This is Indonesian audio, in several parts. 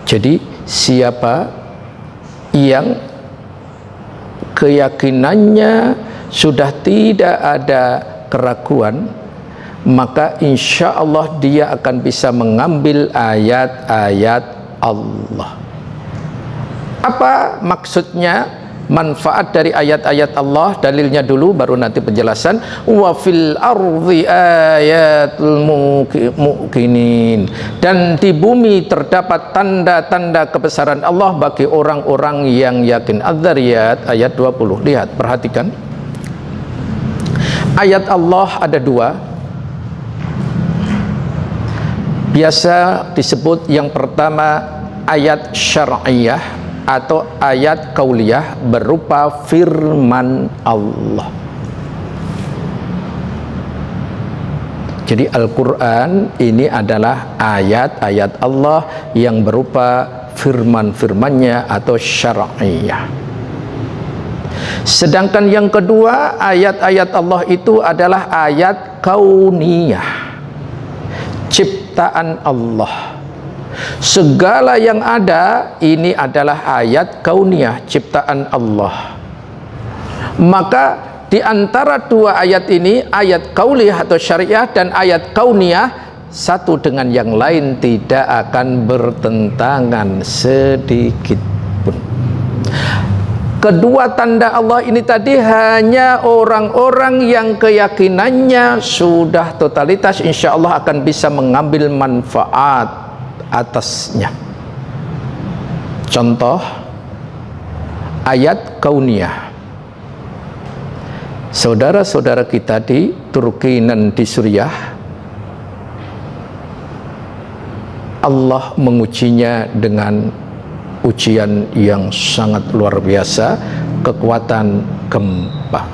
Jadi siapa yang keyakinannya sudah tidak ada keraguan, maka insya Allah dia akan bisa mengambil ayat-ayat Allah. Apa maksudnya? Manfaat dari ayat-ayat Allah, dalilnya dulu baru nanti penjelasan. Wa fil ardi ayatul muqinin, dan di bumi terdapat tanda-tanda kebesaran Allah bagi orang-orang yang yakin. Az-Zariyat ayat 20. Lihat, perhatikan. Ayat Allah ada dua. Biasa disebut yang pertama ayat syar'iyah atau ayat kauliyah, berupa firman Allah. Jadi Al-Quran ini adalah ayat-ayat Allah yang berupa firman-firmannya atau syar'iyah. Sedangkan yang kedua, ayat-ayat Allah itu adalah ayat kauniyah, ciptaan Allah. Segala yang ada ini adalah ayat kauniyah, ciptaan Allah. Maka di antara dua ayat ini, ayat kauliyah atau syariah dan ayat kauniyah, satu dengan yang lain tidak akan bertentangan sedikit pun. Kedua tanda Allah ini tadi hanya orang-orang yang keyakinannya sudah totalitas, insya Allah akan bisa mengambil manfaat atasnya. Contoh ayat kauniyah. Saudara-saudara kita di Turki dan di Suriah, Allah mengujinya dengan ujian yang sangat luar biasa, kekuatan gempa.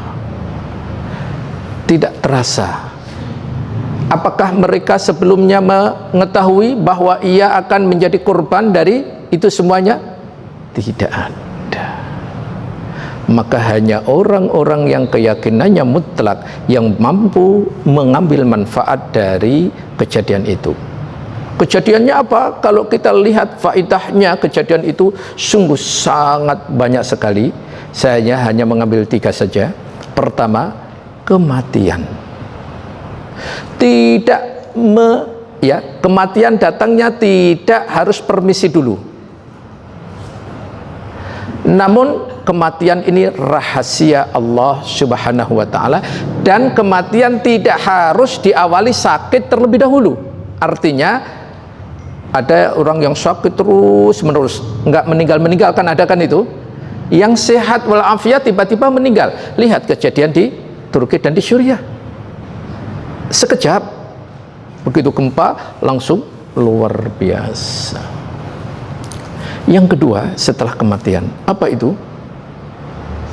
Tidak terasa. Apakah mereka sebelumnya mengetahui bahwa ia akan menjadi korban dari itu semuanya? Tidak ada. Maka hanya orang-orang yang keyakinannya mutlak yang mampu mengambil manfaat dari kejadian itu. Kejadiannya apa? Kalau kita lihat faedahnya kejadian itu sungguh sangat banyak sekali. Saya hanya mengambil 3 saja. Pertama, kematian. Kematian datangnya tidak harus permisi dulu. Namun kematian ini rahasia Allah Subhanahu wa ta'ala, dan kematian tidak harus diawali sakit terlebih dahulu. Artinya ada orang yang sakit terus menerus, nggak meninggal kan, ada kan itu, yang sehat walafiat tiba-tiba meninggal. Lihat kejadian di Turki dan di Suriah. Sekejap begitu gempa langsung luar biasa. Yang kedua setelah kematian, apa itu?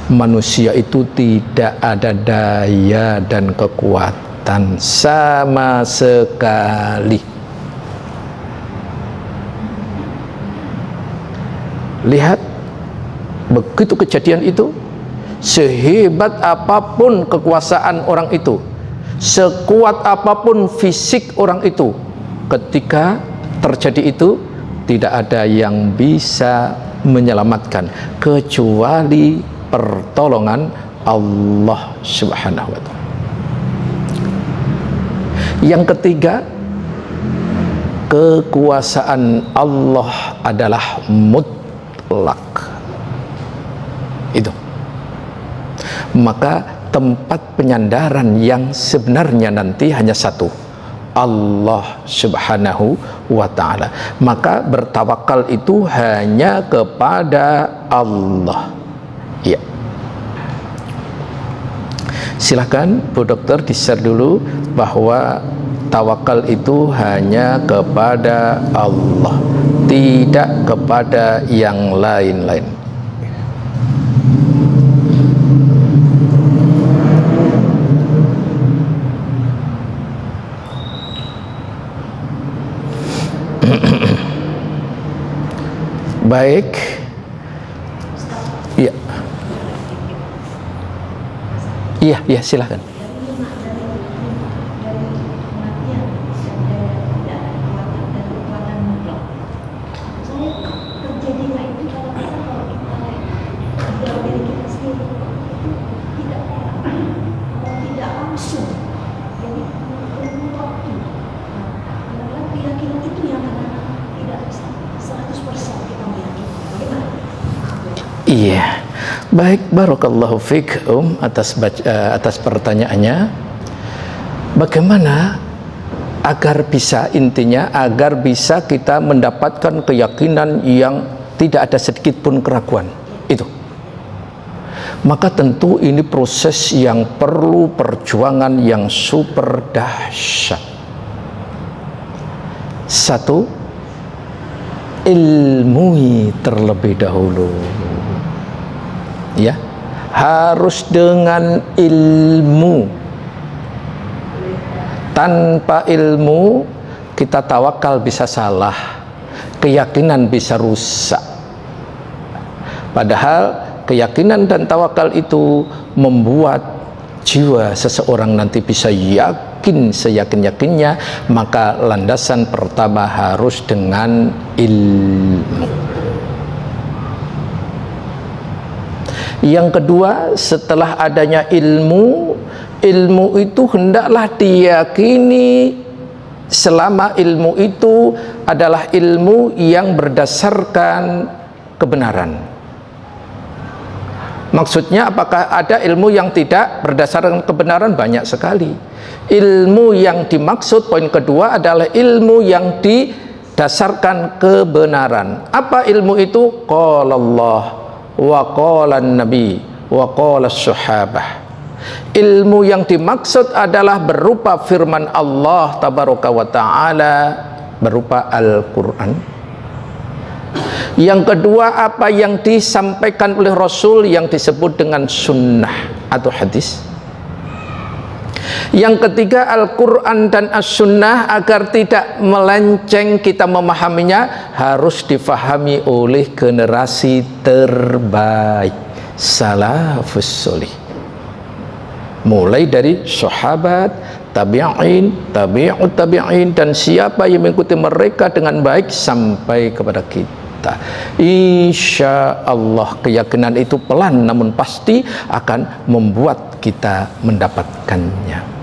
Manusia itu tidak ada daya dan kekuatan sama sekali. Lihat, begitu kejadian itu, sehebat apapun kekuasaan orang itu, sekuat apapun fisik orang itu, ketika terjadi itu tidak ada yang bisa menyelamatkan kecuali pertolongan Allah Subhanahu wa ta'ala. Yang ketiga, kekuasaan Allah adalah mutlak. Itu. Maka tempat penyandaran yang sebenarnya nanti hanya satu, Allah Subhanahu wa ta'ala. Maka bertawakal itu hanya kepada Allah. Ya. Silahkan Bu Dokter di-share dulu bahwa tawakal itu hanya kepada Allah, tidak kepada yang lain-lain. Baik. Iya. Iya, silahkan. terjadinya itu kadang-kadang kalau kita dalam diri kita sendiri itu tidak langsung, jadi perlu waktu. Kadang-kadang keyakinan itu yang kadang-kadang tidak 100% kita meyakini. Bagaimana? Iya, baik, barakallahu fiik atas pertanyaannya. Bagaimana agar bisa, intinya agar bisa kita mendapatkan keyakinan yang tidak ada sedikit pun keraguan itu. Maka tentu ini proses yang perlu perjuangan yang super dahsyat. Satu, ilmui terlebih dahulu. Ya, harus dengan ilmu. Tanpa ilmu kita tawakal bisa salah, keyakinan bisa rusak. Padahal keyakinan dan tawakal itu membuat jiwa seseorang nanti bisa yakin seyakin-yakinnya. Maka landasan pertama harus dengan ilmu. Yang kedua, setelah adanya ilmu, ilmu itu hendaklah diyakini selama ilmu itu adalah ilmu yang berdasarkan kebenaran. Maksudnya apakah ada ilmu yang tidak berdasarkan kebenaran? Banyak sekali. Ilmu yang dimaksud poin kedua adalah ilmu yang didasarkan kebenaran. Apa ilmu itu? Qala Allah wa qala Nabi wa qala sahabah. Ilmu yang dimaksud adalah berupa firman Allah tabaraka wa ta'ala, berupa Al-Quran. Yang kedua, apa yang disampaikan oleh Rasul yang disebut dengan sunnah atau hadis. Yang ketiga, Al-Quran dan As-Sunnah agar tidak melenceng kita memahaminya harus difahami oleh generasi terbaik, salafus solih. Mulai dari sahabat, tabi'in, tabi'ut tabi'in, dan siapa yang mengikuti mereka dengan baik sampai kepada kita. Insya Allah keyakinan itu pelan namun pasti akan membuat kita mendapatkannya.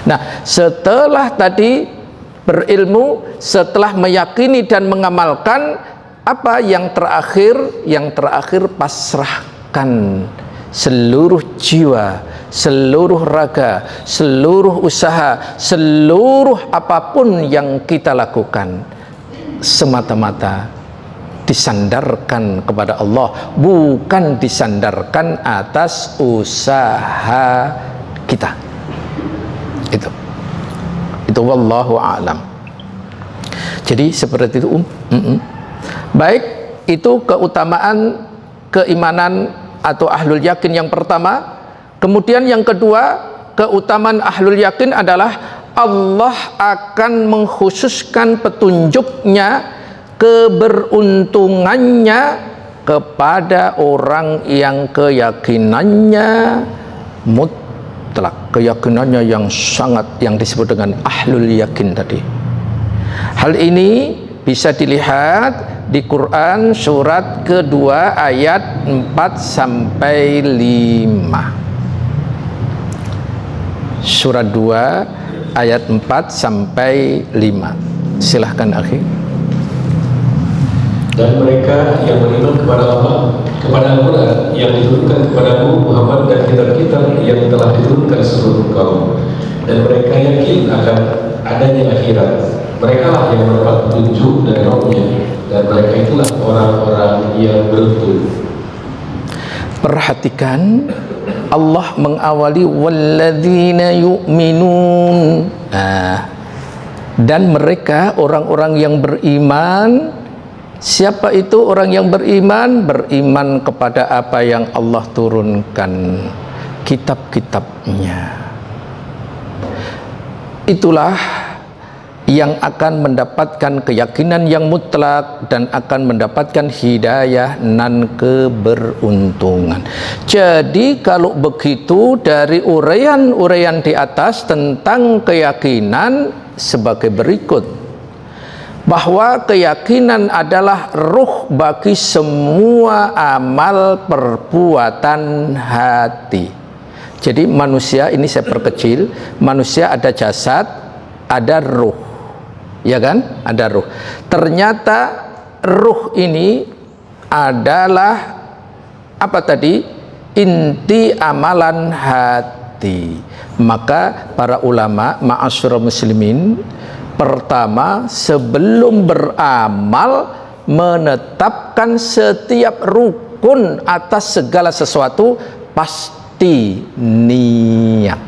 Nah, setelah tadi berilmu, setelah meyakini dan mengamalkan, apa yang terakhir? Yang terakhir pasrahkan seluruh jiwa, seluruh raga, seluruh usaha, seluruh apapun yang kita lakukan semata-mata disandarkan kepada Allah, bukan disandarkan atas usaha kita. Itu wallahu a'lam. Jadi seperti itu. Baik, itu keutamaan keimanan atau ahlul yakin yang pertama. Kemudian yang kedua, keutamaan ahlul yakin adalah Allah akan mengkhususkan petunjuknya, keberuntungannya kepada orang yang keyakinannya mutlak, keyakinannya yang sangat, yang disebut dengan ahlul yakin tadi. Hal ini bisa dilihat di Quran surat kedua ayat 4 sampai 5. Surat 2 ayat 4 sampai 5. Silahkan akhi. Dan mereka yang beriman kepada Allah, kepada Al-Quran yang diturunkan kepadamu Muhammad, dan kitab-kitab yang telah diturunkan seluruh kaum, dan mereka yakin akan adanya akhirat, mereka lah yang mendapat petunjuk dari Rabb-nya, dan mereka itulah orang-orang yang beruntung. Perhatikan, Allah mengawali walladzina yu'minun. Dan mereka orang-orang yang beriman. Siapa itu orang yang beriman? Beriman kepada apa yang Allah turunkan, kitab-kitabnya. Itulah yang akan mendapatkan keyakinan yang mutlak dan akan mendapatkan hidayah dan keberuntungan. Jadi kalau begitu, dari uraian-uraian di atas tentang keyakinan sebagai berikut. bahwa keyakinan adalah ruh bagi semua amal perbuatan hati. Jadi manusia ini saya perkecil, manusia ada jasad, ada ruh, ya kan? Ada ruh. Ternyata ruh ini adalah apa tadi? Inti amalan hati. Maka para ulama ma'asyiral muslimin, pertama sebelum beramal menetapkan setiap rukun atas segala sesuatu pasti niat.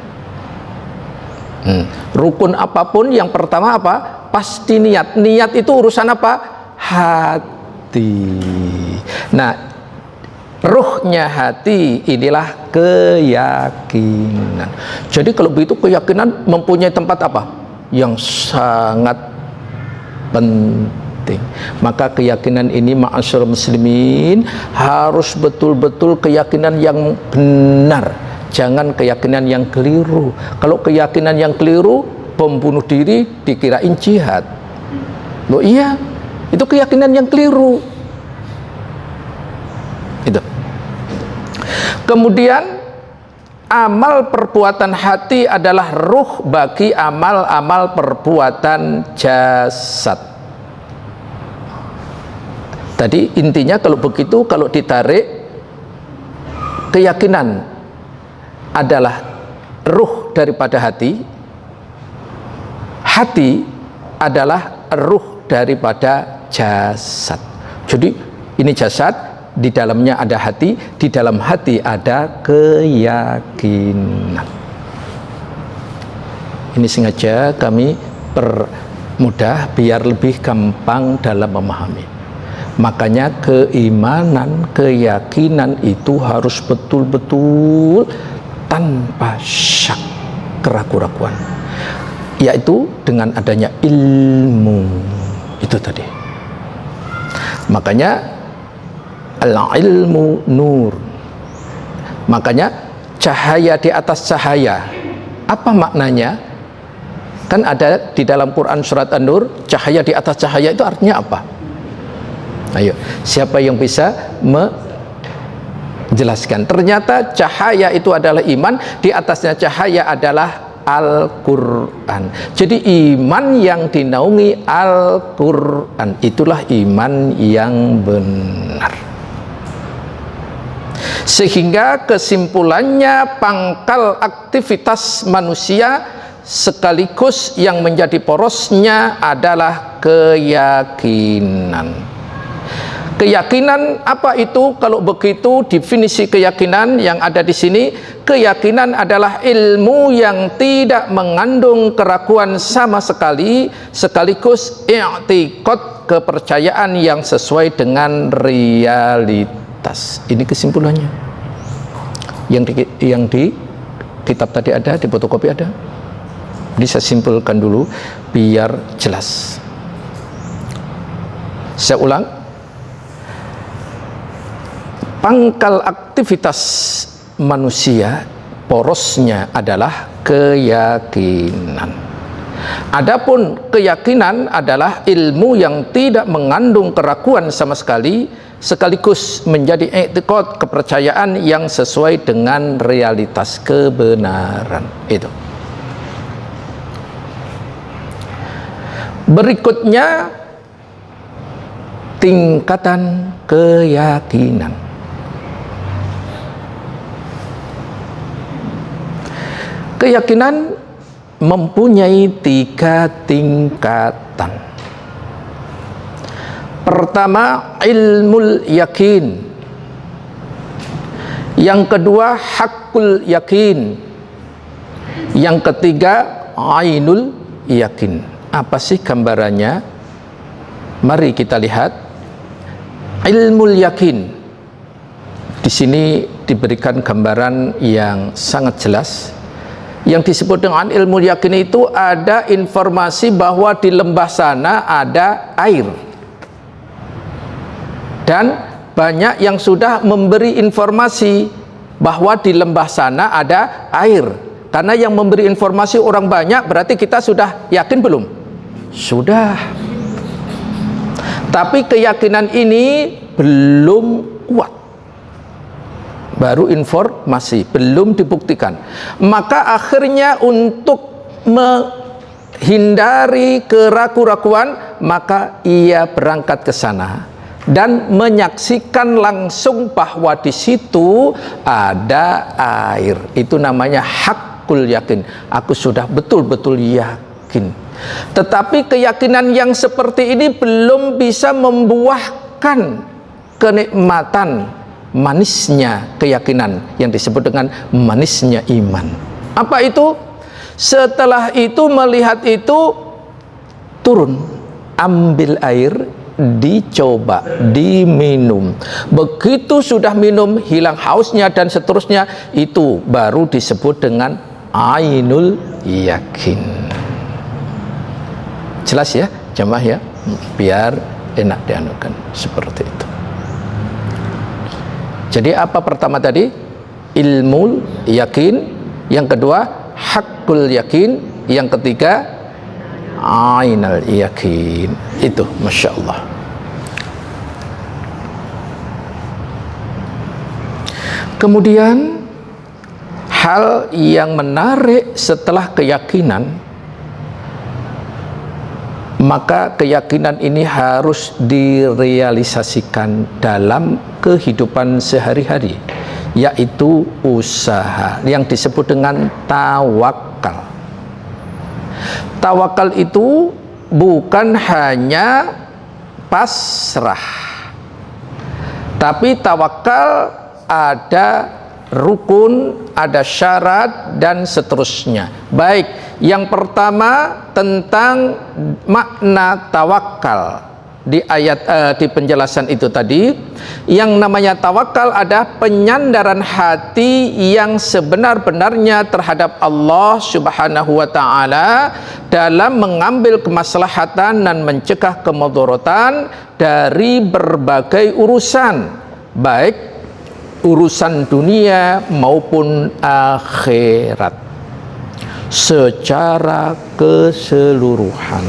Rukun apapun yang pertama apa? Pasti niat. Niat itu urusan apa? Hati. Nah, ruhnya hati inilah keyakinan. Jadi kalau begitu keyakinan mempunyai tempat apa? Yang sangat penting. Maka keyakinan ini ma'asyiral muslimin harus betul-betul keyakinan yang benar, jangan keyakinan yang keliru. Kalau keyakinan yang keliru, pembunuh diri dikirain jihad. Loh iya, itu keyakinan yang keliru. Itu. Kemudian amal perbuatan hati adalah ruh bagi amal-amal perbuatan jasad. Tadi intinya kalau begitu, kalau ditarik, keyakinan adalah ruh daripada hati, hati adalah ruh daripada jasad. Jadi ini jasad, di dalamnya ada hati, di dalam hati ada keyakinan. Ini sengaja kami permudah biar lebih gampang dalam memahami. Makanya keimanan, keyakinan itu harus betul-betul tanpa syak, keraguan-keraguan, yaitu dengan adanya ilmu itu tadi. Makanya al-ilmu nur. Makanya cahaya di atas cahaya. Apa maknanya? Kan ada di dalam Quran surat An-Nur, cahaya di atas cahaya itu artinya apa? Ayo, siapa yang bisa menjelaskan? Ternyata cahaya itu adalah iman, di atasnya cahaya adalah Al-Quran. Jadi iman yang dinaungi Al-Quran, itulah iman yang benar. Sehingga kesimpulannya pangkal aktivitas manusia sekaligus yang menjadi porosnya adalah keyakinan. Keyakinan apa itu? Kalau begitu definisi keyakinan yang ada di sini, keyakinan adalah ilmu yang tidak mengandung keraguan sama sekali, sekaligus i'tiqad, kepercayaan yang sesuai dengan realitas. Ini kesimpulannya. Yang di kitab tadi ada, di fotokopi ada. Jadi saya simpulkan dulu biar jelas. Saya ulang. Pangkal aktivitas manusia porosnya adalah keyakinan. Adapun keyakinan adalah ilmu yang tidak mengandung keraguan sama sekali, sekaligus menjadi i'tiqad, kepercayaan yang sesuai dengan realitas kebenaran. Itu. Berikutnya tingkatan keyakinan. Keyakinan mempunyai 3 tingkatan. Pertama, ilmul yakin. Yang kedua, hakul yakin. Yang ketiga, ainul yakin. Apa sih gambarannya? Mari kita lihat. Ilmul yakin. Di sini diberikan gambaran yang sangat jelas. Yang disebut dengan ilmu yakin itu ada informasi bahwa di lembah sana ada air, dan banyak yang sudah memberi informasi bahwa di lembah sana ada air. Karena yang memberi informasi orang banyak, berarti kita sudah yakin belum? Sudah. Tapi keyakinan ini belum kuat, baru informasi, belum dibuktikan. Maka akhirnya untuk menghindari keraguan-raguan, maka ia berangkat ke sana dan menyaksikan langsung bahwa di situ ada air. Itu namanya hakul yakin. Aku sudah betul-betul yakin. Tetapi keyakinan yang seperti ini belum bisa membuahkan kenikmatan, manisnya keyakinan yang disebut dengan manisnya iman. Apa itu? Setelah itu melihat itu, turun, ambil air, dicoba, diminum. Begitu sudah minum, hilang hausnya dan seterusnya, itu baru disebut dengan ainul yakin. Jelas ya jemaah ya, biar enak dianukan seperti itu. Jadi apa pertama tadi? Ilmu yakin, yang kedua hakul yakin, yang ketiga ainul yakin. Itu Masya Allah. Kemudian hal yang menarik setelah keyakinan, maka keyakinan ini harus direalisasikan dalam kehidupan sehari-hari, yaitu usaha yang disebut dengan tawakal. Tawakal itu bukan hanya pasrah, tapi tawakal ada rukun, ada syarat dan seterusnya. Baik, yang pertama tentang makna tawakal di ayat di penjelasan itu tadi, yang namanya tawakal ada penyandaran hati yang sebenar-benarnya terhadap Allah Subhanahu wa taala dalam mengambil kemaslahatan dan mencegah kemudaratan dari berbagai urusan, baik urusan dunia maupun akhirat secara keseluruhan.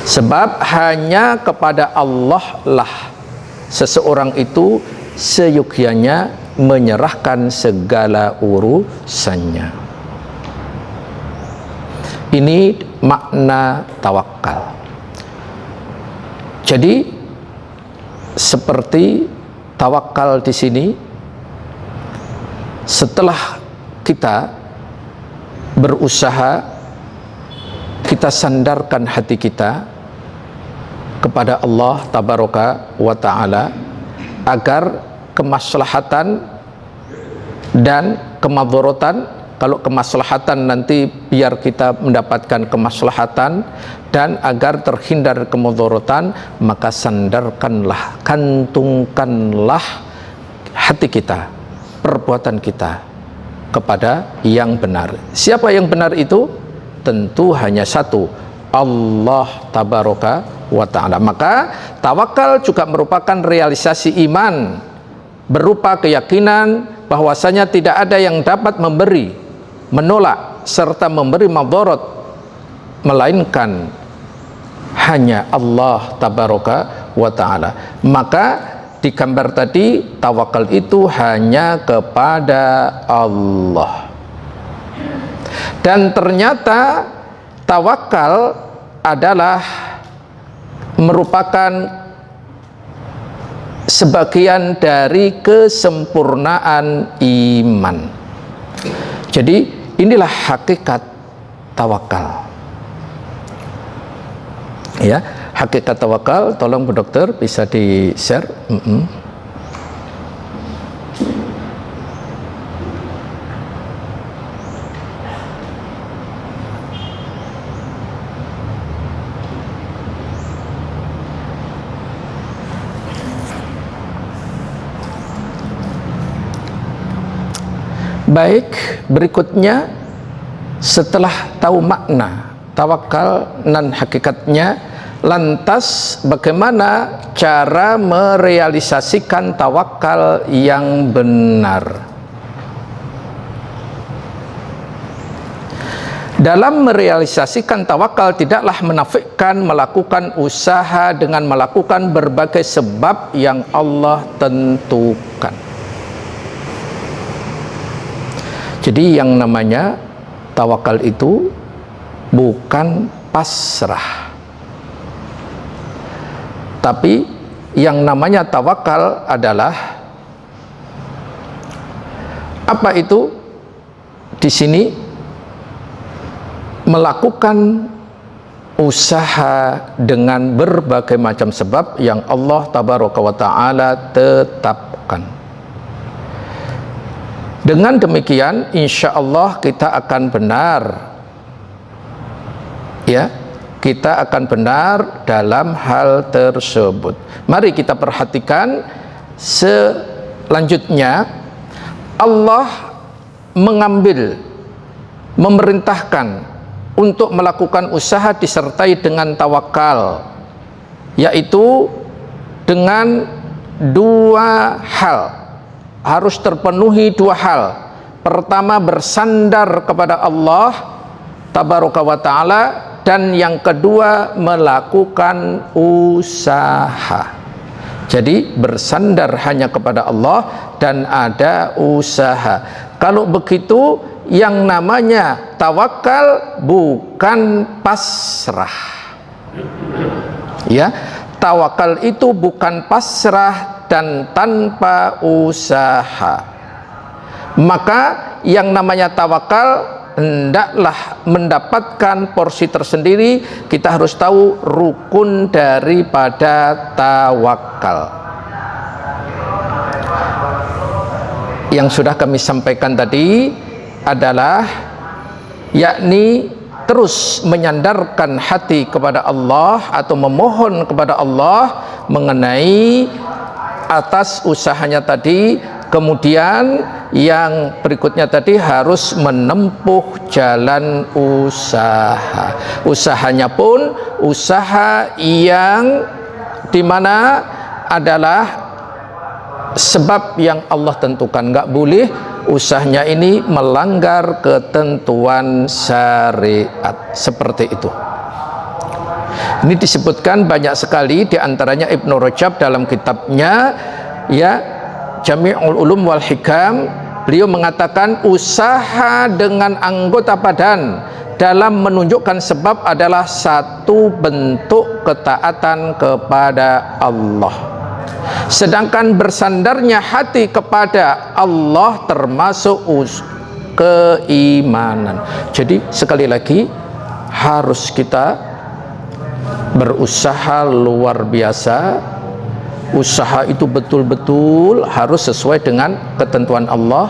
Sebab hanya kepada Allah lah seseorang itu seyogyanya menyerahkan segala urusannya. Ini makna tawakal. Jadi seperti tawakal di sini, setelah kita berusaha, kita sandarkan hati kita kepada Allah Tabaraka wa Ta'ala agar kemaslahatan dan kemadharatan, kalau kemaslahatan nanti biar kita mendapatkan kemaslahatan, dan agar terhindar kemudaratan, maka sandarkanlah, kantungkanlah hati kita, perbuatan kita kepada yang benar. Siapa yang benar itu? Tentu hanya satu, Allah Tabaraka wa Ta'ala. Maka tawakal juga merupakan realisasi iman, berupa keyakinan bahwasanya tidak ada yang dapat memberi, menolak, serta memberi madarat melainkan hanya Allah Tabaraka wa Ta'ala. Maka di gambar tadi, tawakal itu hanya kepada Allah. Dan ternyata tawakal adalah merupakan sebagian dari kesempurnaan iman. Jadi inilah hakikat tawakal. Ya, hakikat tawakal, tolong Bu Dokter bisa di-share. Baik, berikutnya setelah tahu makna tawakal dan hakikatnya, lantas bagaimana cara merealisasikan tawakal yang benar? Dalam merealisasikan tawakal tidaklah menafikan melakukan usaha dengan melakukan berbagai sebab yang Allah tentukan. Jadi yang namanya tawakal itu bukan pasrah, tapi yang namanya tawakal adalah apa itu? Di sini melakukan usaha dengan berbagai macam sebab yang Allah tabaraka wa ta'ala tetapkan. Dengan demikian insya Allah kita akan benar, ya, kita akan benar dalam hal tersebut. Mari kita perhatikan selanjutnya. Allah memerintahkan untuk melakukan usaha disertai dengan tawakal, yaitu dengan dua hal. Harus terpenuhi dua hal. Pertama, bersandar kepada Allah tabaraka wa ta'ala, dan yang kedua melakukan usaha. Jadi bersandar hanya kepada Allah dan ada usaha. Kalau begitu yang namanya tawakal bukan pasrah. Ya, tawakal itu bukan pasrah dan tanpa usaha. Maka yang namanya tawakal hendaklah mendapatkan porsi tersendiri. Kita harus tahu rukun daripada tawakal. Yang sudah kami sampaikan tadi adalah yakni terus menyandarkan hati kepada Allah atau memohon kepada Allah mengenai atas usahanya tadi. Kemudian yang berikutnya tadi harus menempuh jalan usaha. Usahanya pun usaha yang dimana adalah sebab yang Allah tentukan. Nggak boleh usahanya ini melanggar ketentuan syariat. Seperti itu. Ini disebutkan banyak sekali, diantaranya Ibnu Rajab dalam kitabnya ya Jami'ul Ulum wal Hikam. Beliau mengatakan usaha dengan anggota badan dalam menunjukkan sebab adalah satu bentuk ketaatan kepada Allah. Sedangkan bersandarnya hati kepada Allah termasuk keimanan. Jadi sekali lagi harus kita berusaha luar biasa. Usaha itu betul-betul harus sesuai dengan ketentuan Allah.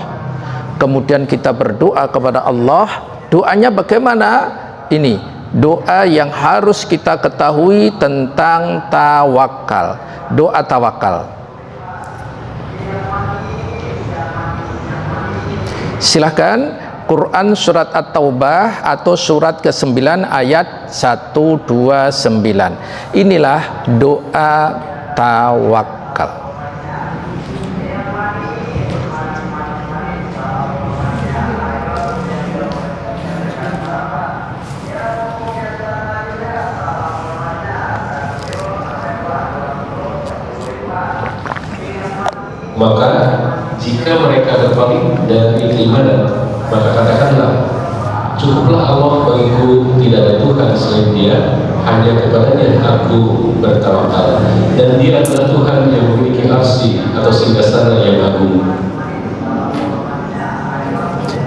Kemudian kita berdoa kepada Allah. Doanya bagaimana? Ini doa yang harus kita ketahui tentang tawakal. Doa tawakal. Silahkan Quran surat At-Taubah atau surat ke-9 ayat 129. Inilah doa tawakal. Maka jika mereka berpaling dari keimanan, maka katakanlah, cukuplah Allah bagiku, tidak ada Tuhan selain Dia, hanya kepadanya aku bertawakal, dan Dia adalah Tuhan yang memiliki arsy atau singgasana yang agung.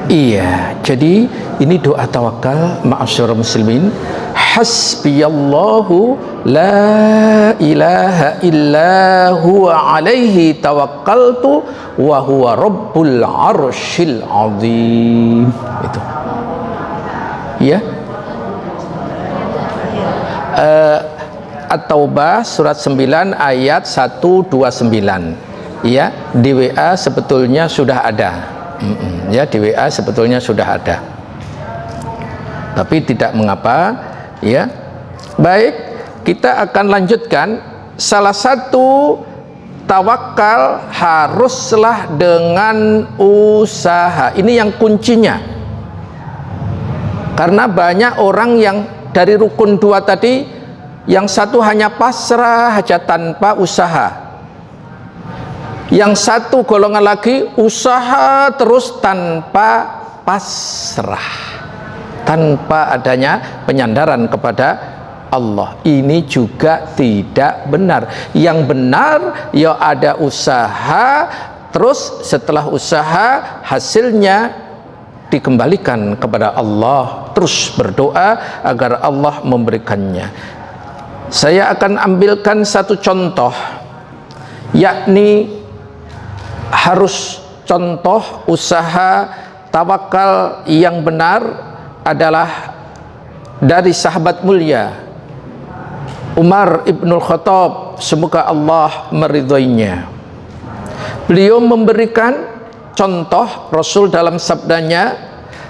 Iya, jadi ini doa tawakal, ma'asyiral muslimin. Hasbiyallahu la ilaha illa huwa alaihi tawakkaltu wa huwa rabbul arsyil azim. Itu. Ya. At-Taubah surat 9 ayat 129. Ya, di WA sebetulnya sudah ada. Ya, di WA sebetulnya sudah ada. Tapi tidak mengapa, ya. Baik, kita akan lanjutkan. Salah satu tawakal haruslah dengan usaha. Ini yang kuncinya. Karena banyak orang yang dari rukun 2 tadi, yang satu hanya pasrah saja tanpa usaha, yang satu golongan lagi usaha terus tanpa pasrah, tanpa adanya penyandaran kepada Allah. Ini juga tidak benar. Yang benar ya ada usaha, terus setelah usaha hasilnya dikembalikan kepada Allah, terus berdoa agar Allah memberikannya. Saya akan ambilkan satu contoh, yakni harus contoh usaha tawakal yang benar adalah dari sahabat mulia Umar ibnul Khattab, semoga Allah meridhoinya. Beliau memberikan contoh Rasul dalam sabdanya,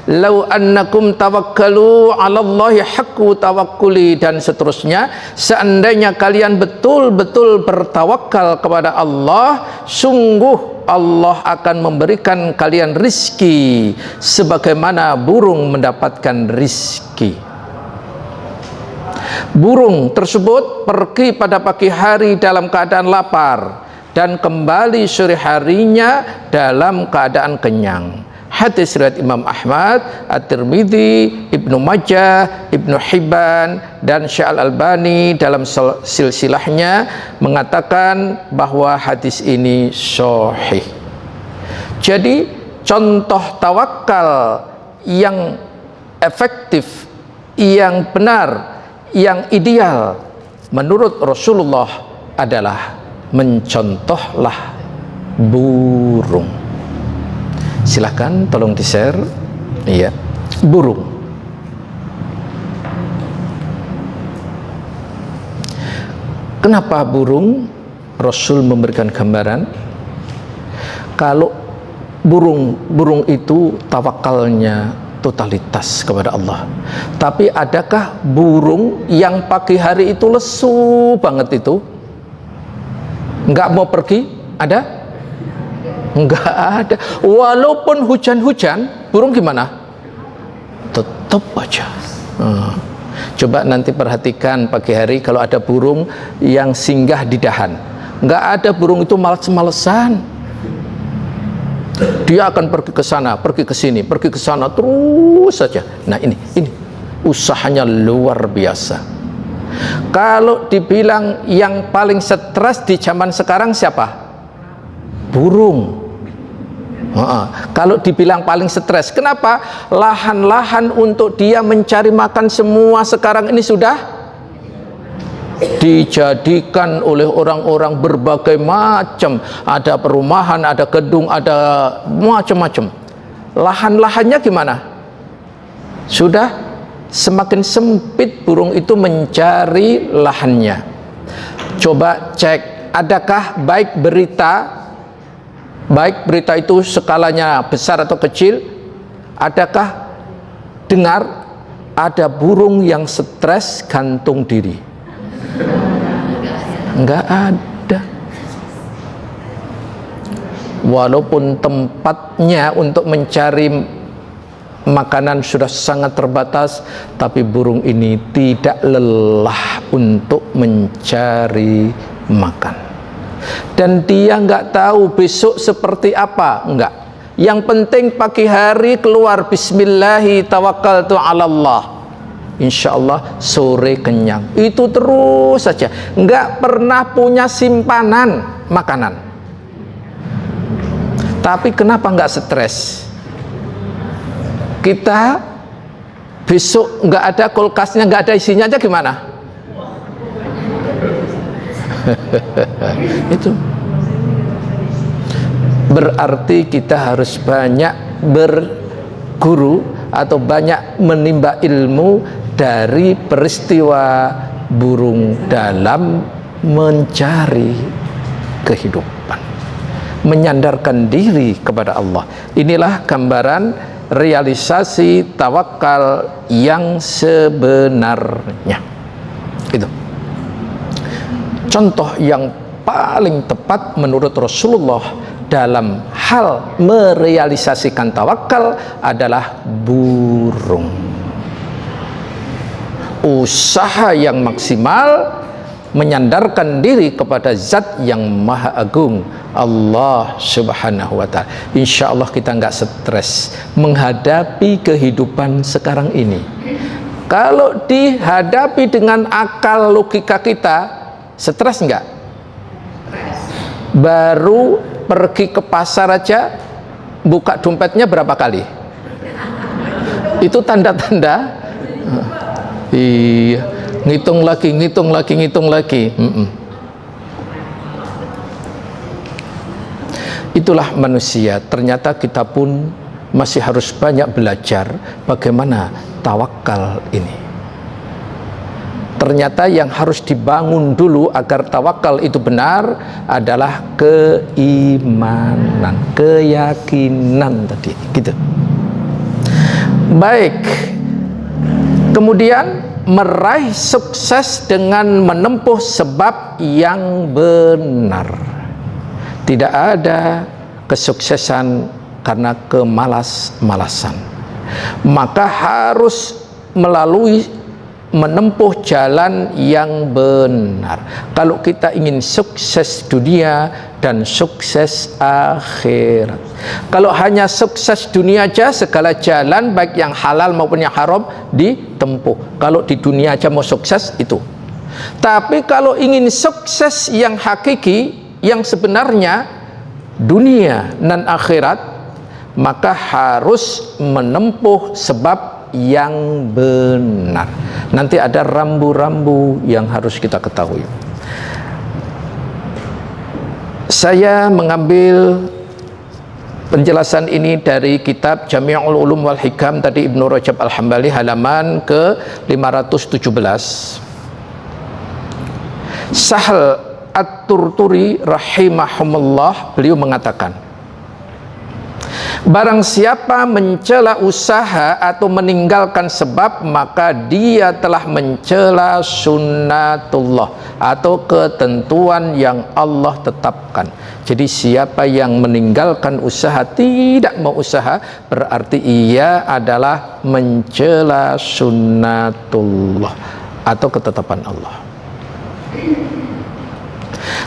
"Lau annakum tawakkalu 'ala Allahi haqqu tawakkuli," dan seterusnya. Seandainya kalian betul-betul bertawakal kepada Allah, sungguh Allah akan memberikan kalian rizki sebagaimana burung mendapatkan rizki. Burung tersebut pergi pada pagi hari dalam keadaan lapar dan kembali sore harinya dalam keadaan kenyang. Hadis riwayat Imam Ahmad, At-Tirmidzi, Ibnu Majah, Ibnu Hibban, dan Syekh Al-Albani dalam silsilahnya mengatakan bahwa hadis ini sahih. Jadi contoh tawakal yang efektif, yang benar, yang ideal menurut Rasulullah adalah mencontohlah burung. Silahkan tolong di-share. Iya, burung. Kenapa burung? Rasul memberikan gambaran kalau burung itu tawakalnya totalitas kepada Allah. Tapi adakah burung yang pagi hari itu lesu banget itu, nggak mau pergi? Ada? Nggak ada. Walaupun hujan-hujan, burung gimana? Tetap aja. Coba nanti perhatikan pagi hari kalau ada burung yang singgah di dahan. Nggak ada burung itu males-malesan. Dia akan pergi ke sana, pergi ke sini, pergi ke sana terus saja. Nah ini usahanya luar biasa. Kalau dibilang yang paling stres di zaman sekarang siapa? Burung. Kalau dibilang paling stres, kenapa? Lahan-lahan untuk dia mencari makan semua sekarang ini sudah dijadikan oleh orang-orang berbagai macam. Ada perumahan, ada gedung, ada macam-macam. Lahan-lahannya gimana? Sudah semakin sempit burung itu mencari lahannya. Coba cek, adakah baik berita itu skalanya besar atau kecil, adakah dengar ada burung yang stres gantung diri? Enggak ada. Walaupun tempatnya untuk mencari makanan sudah sangat terbatas, tapi burung ini tidak lelah untuk mencari makan. Dan dia enggak tahu besok seperti apa, enggak. Yang penting pagi hari keluar bismillahi tawakkaltu 'ala Allah. Insyaallah sore kenyang. Itu terus saja, enggak pernah punya simpanan makanan. Tapi kenapa enggak stres? Kita besok enggak ada kulkasnya, enggak ada isinya aja gimana? Itu berarti kita harus banyak berguru atau banyak menimba ilmu dari peristiwa burung dalam mencari kehidupan, menyandarkan diri kepada Allah. Inilah gambaran realisasi tawakal yang sebenarnya. Itu contoh yang paling tepat menurut Rasulullah dalam hal merealisasikan tawakal adalah burung. usaha yang maksimal, menyandarkan diri kepada zat yang maha agung, Allah subhanahu wa ta'ala. Insya Allah kita nggak stres menghadapi kehidupan sekarang ini. Kalau dihadapi dengan akal logika kita, stres nggak? Baru pergi ke pasar aja buka dompetnya berapa kali? Itu tanda-tanda. Iya, ngitung lagi. Itulah manusia. Ternyata kita pun masih harus banyak belajar bagaimana tawakal ini. Ternyata yang harus dibangun dulu agar tawakal itu benar adalah keimanan, keyakinan tadi, gitu. Baik. Kemudian meraih sukses dengan menempuh sebab yang benar. Tidak ada kesuksesan karena kemalas-malasan. Maka harus menempuh jalan yang benar. Kalau kita ingin sukses dunia dan sukses akhirat. Kalau hanya sukses dunia aja, segala jalan baik yang halal maupun yang haram ditempuh. Kalau di dunia aja mau sukses itu. Tapi kalau ingin sukses yang hakiki, yang sebenarnya dunia dan akhirat, maka harus menempuh sebab yang benar. Nanti ada rambu-rambu yang harus kita ketahui. Saya mengambil penjelasan ini dari kitab Jami'ul Ulum wal Hikam tadi Ibnu Rajab Al-Hambali, halaman ke 517. Sahal At-Turturi rahimahumullah, beliau mengatakan, barang siapa mencela usaha atau meninggalkan sebab, maka dia telah mencela sunnatullah atau ketentuan yang Allah tetapkan. Jadi siapa yang meninggalkan usaha, tidak mau usaha, berarti ia adalah mencela sunnatullah atau ketetapan Allah.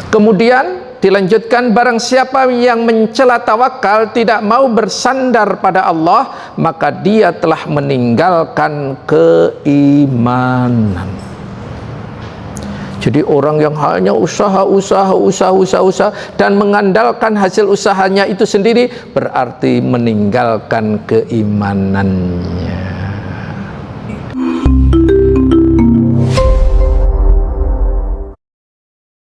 Kemudian dilanjutkan, barang siapa yang mencela tawakal, tidak mau bersandar pada Allah, maka dia telah meninggalkan keimanan. Jadi orang yang hanya usaha dan mengandalkan hasil usahanya itu sendiri, berarti meninggalkan keimanannya.